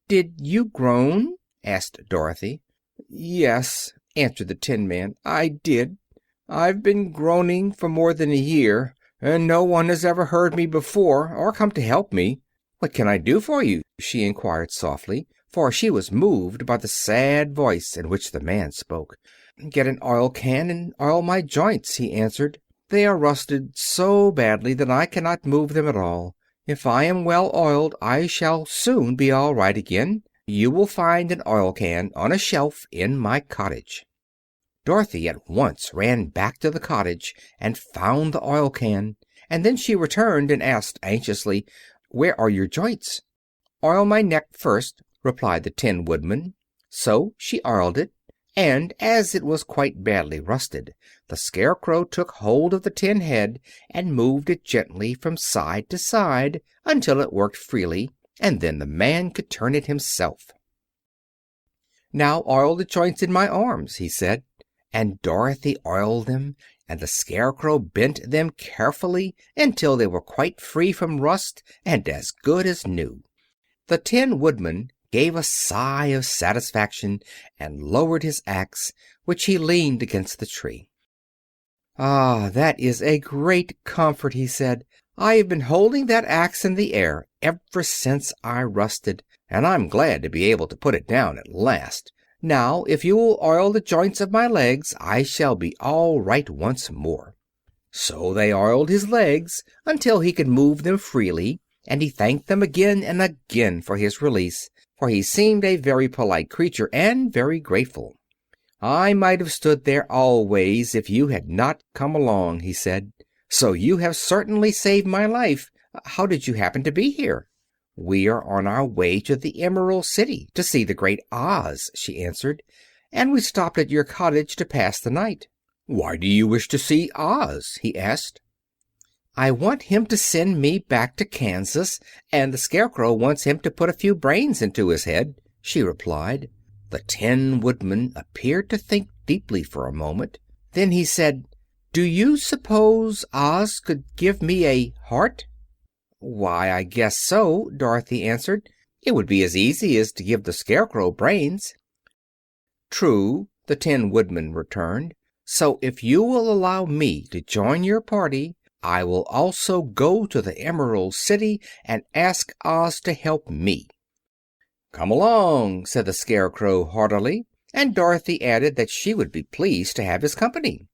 Did you groan?" asked Dorothy. "Yes," answered the Tin Man, "I did. I've been groaning for more than a year, and no one has ever heard me before or come to help me." "What can I do for you?" she inquired softly, for she was moved by the sad voice in which the man spoke. "Get an oil can and oil my joints," he answered. "They are rusted so badly that I cannot move them at all. If I am well oiled I shall soon be all right again. You will find an oil can on a shelf in my cottage." Dorothy at once ran back to the cottage and found the oil can, and then she returned and asked anxiously, "Where are your joints?" "Oil my neck first," replied the Tin Woodman. So she oiled it, and as it was quite badly rusted, the Scarecrow took hold of the tin head and moved it gently from side to side until it worked freely, and then the man could turn it himself. "Now oil the joints in my arms," he said, and Dorothy oiled them, and the Scarecrow bent them carefully until they were quite free from rust and as good as new. The Tin Woodman gave a sigh of satisfaction and lowered his axe, which he leaned against the tree. "Ah, that is a great comfort," he said. "I have been holding that axe in the air ever since I rusted, and I'm glad to be able to put it down at last. Now, if you will oil the joints of my legs, I shall be all right once more." So they oiled his legs until he could move them freely, and he thanked them again and again for his release, for he seemed a very polite creature and very grateful. "I might have stood there always if you had not come along," he said. "So you have certainly saved my life. How did you happen to be here?" "We are on our way to the Emerald City to see the Great Oz," she answered, "and we stopped at your cottage to pass the night." "Why do you wish to see Oz?" he asked. "I want him to send me back to Kansas, and the Scarecrow wants him to put a few brains into his head," she replied. The Tin Woodman appeared to think deeply for a moment. Then he said, "Do you suppose Oz could give me a heart?" "Why, I guess so," Dorothy answered. "It would be as easy as to give the Scarecrow brains." "True," the Tin Woodman returned. "So if you will allow me to join your party, I will also go to the Emerald City and ask Oz to help me." "Come along," said the Scarecrow heartily, and Dorothy added that she would be pleased to have his company.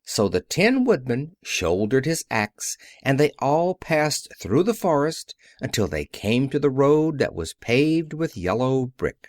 So the Tin Woodman shouldered his axe, and they all passed through the forest until they came to the road that was paved with yellow brick.